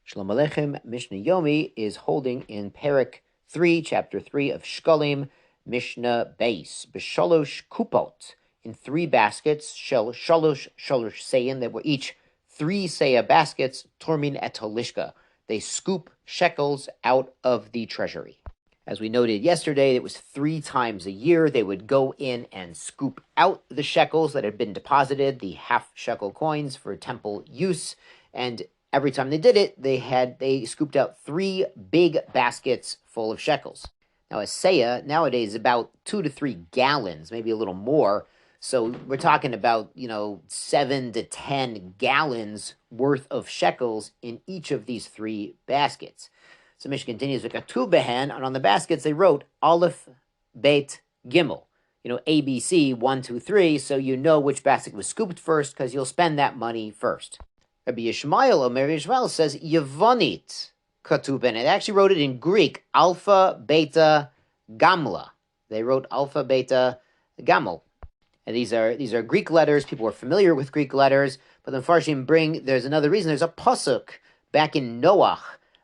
Shalom Aleichem. Mishnah Yomi is holding in Perek 3, chapter 3 of Shekalim, Mishnah Beis, B'shalosh kupot, in 3 baskets, shalosh seyin, that were each 3 seya baskets, tormin et holishka. They scoop shekels out of the treasury. As we noted yesterday, it was 3 times a year they would go in and scoop out the shekels that had been deposited, the half-shekel coins for temple use, and every time they did it, they scooped out 3 big baskets full of shekels. Now, a seya nowadays is about 2 to 3 gallons, maybe a little more. So we're talking about, 7 to 10 gallons worth of shekels in each of these 3 baskets. So Mishnah continues, "V'katuv behen," and on the baskets they wrote Aleph, Bet, Gimel. ABC, 1, 2, 3, so you know which basket was scooped first because you'll spend that money first. Rabbi Yishmael says Yevonit katuv ben. It actually wrote it in Greek, Alpha, Beta, Gamla. They wrote Alpha, Beta, Gamel. And these are Greek letters. People are familiar with Greek letters, but the Mepharshim there's another reason. There's a pasuk back in Noach,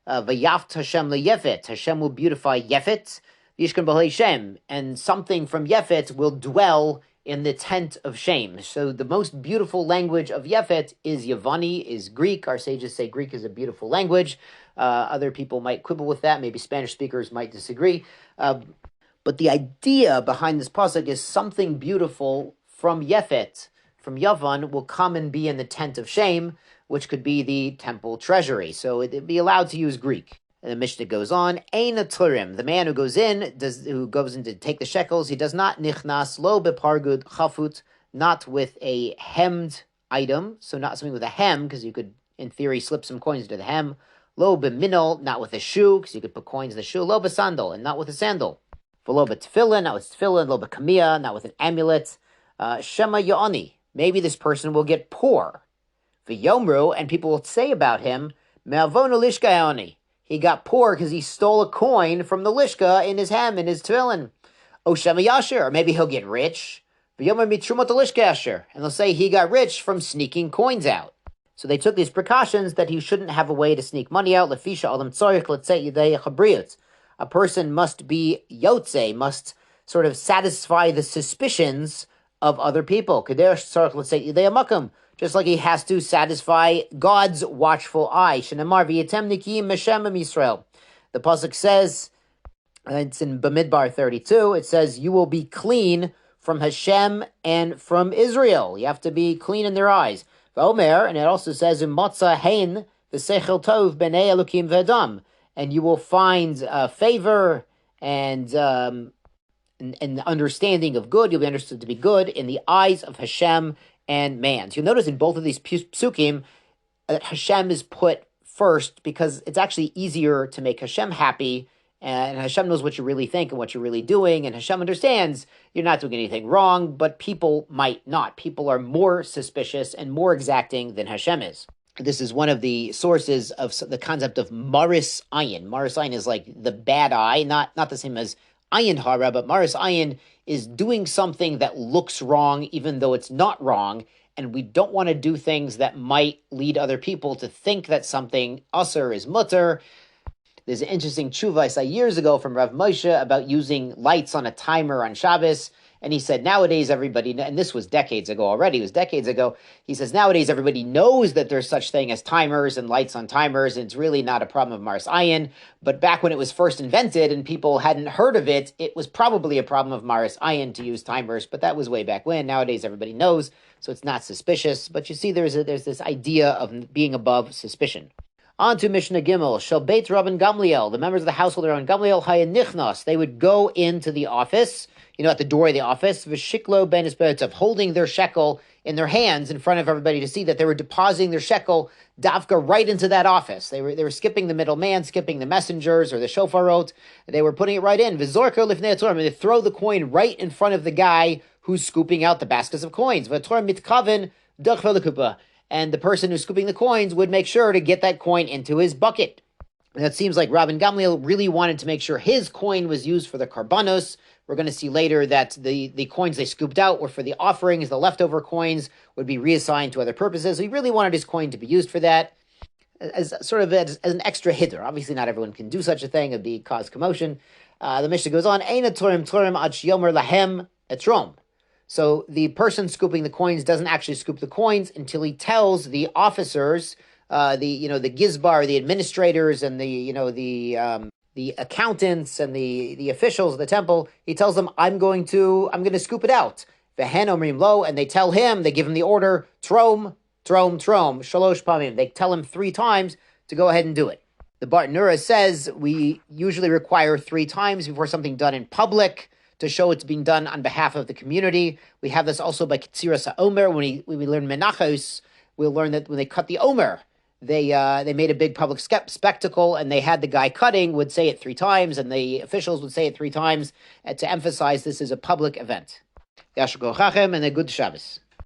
Vayaft Hashem leyefet. Hashem will beautify Yefet, Yishkan b'halei Shem, and something from Yefet will dwell in the tent of shame. So the most beautiful language of Yefet is Yevani, is Greek. Our sages say Greek is a beautiful language. Other people might quibble with that. Maybe Spanish speakers might disagree. But the idea behind this pasuk is something beautiful from Yefet, from Yavan, will come and be in the tent of shame, which could be the temple treasury. So it'd be allowed to use Greek. And the Mishnah goes on, Ein turim, the man who goes in to take the shekels, he does not nichnas lo bepargud chafut, not with a hemmed item, so not something with a hem, because you could, in theory, slip some coins into the hem. Lo beminol, not with a shoe, because you could put coins in the shoe. Lo besandal, and not with a sandal. V'lo betefillin, not with tefillin. Lo bekamiyah, not with an amulet. Shema yoni, maybe this person will get poor. V'yomru, and people will say about him, me'avono lishka yoni. He got poor because he stole a coin from the lishka in his hem, in his tefillin. O Shema Yasher, or maybe he'll get rich. V'yomer mitrumot lishka yasher, and they'll say he got rich from sneaking coins out. So they took these precautions that he shouldn't have a way to sneak money out. Lefisha adam tzorich letzei yidei chabriut. A person must be yotze, must sort of satisfy the suspicions of other people. Kader tzorich letzei yidei amakum. Just like he has to satisfy God's watchful eye. Shenemar v'yitem nikim meshem Yisrael. The pasuk says, it's in Bamidbar 32, it says, you will be clean from Hashem and from Israel. You have to be clean in their eyes. V'omer, and it also says, Motza hein v'sechel tov b'nei elokim v'adam. And you will find favor and understanding of good. You'll be understood to be good in the eyes of Hashem and man. So you'll notice in both of these psukim that Hashem is put first because it's actually easier to make Hashem happy, and Hashem knows what you really think and what you're really doing, and Hashem understands you're not doing anything wrong, but people might not. People are more suspicious and more exacting than Hashem is. This is one of the sources of the concept of maris ayin. Maris ayin is like the bad eye, not the same as ayin hara, but maris ayin is doing something that looks wrong, even though it's not wrong, and we don't want to do things that might lead other people to think that something asur is mutter. There's an interesting tshuva I saw years ago from Rav Moshe about using lights on a timer on Shabbos, and he said nowadays everybody, and this was decades ago already, he says nowadays everybody knows that there's such thing as timers and lights on timers, and it's really not a problem of Maris Ayin, but back when it was first invented and people hadn't heard of it, it was probably a problem of Maris Ayin to use timers, but that was way back when. Nowadays everybody knows, so it's not suspicious, but you see there's this idea of being above suspicion. On to Mishnah Gimel, Shel Beit Rabban Gamliel, the members of the household of Rabban Gamliel, Hayanichnas, they would go into the office, at the door of the office, V'shiklo ben of holding their shekel in their hands in front of everybody to see that they were depositing their shekel davka right into that office. They were skipping the middleman, skipping the messengers or the shofarot. They were putting it right in. V'zorko lifnei Torah, they throw the coin right in front of the guy who's scooping out the baskets of coins. V'torah mitkaven dachvel lekupa. And the person who's scooping the coins would make sure to get that coin into his bucket. And it seems like Rabban Gamliel really wanted to make sure his coin was used for the karbanos. We're going to see later that the coins they scooped out were for the offerings. The leftover coins would be reassigned to other purposes. So he really wanted his coin to be used for that. as sort of as an extra hitter. Obviously, not everyone can do such a thing; it'd cause commotion. The Mishnah goes on, Eina torim ad yomer lahem etrom. So the person scooping the coins doesn't actually scoop the coins until he tells the officers, the gizbar, the administrators, and the accountants and the officials of the temple. He tells them, I'm going to scoop it out. Vehen omrim lo, and they tell him, they give him the order, trom, trom, trom, shalosh pamim. They tell him 3 times to go ahead and do it. The Bartanura says we usually require 3 times before something done in public to show it's being done on behalf of the community. We have this also by Ketziras HaOmer. When we learn Menachos, we'll learn that when they cut the Omer, they made a big public spectacle, and they had the guy cutting would say it 3 times, and the officials would say it 3 times to emphasize this is a public event. Yashar Kochachem, and a good Shabbos.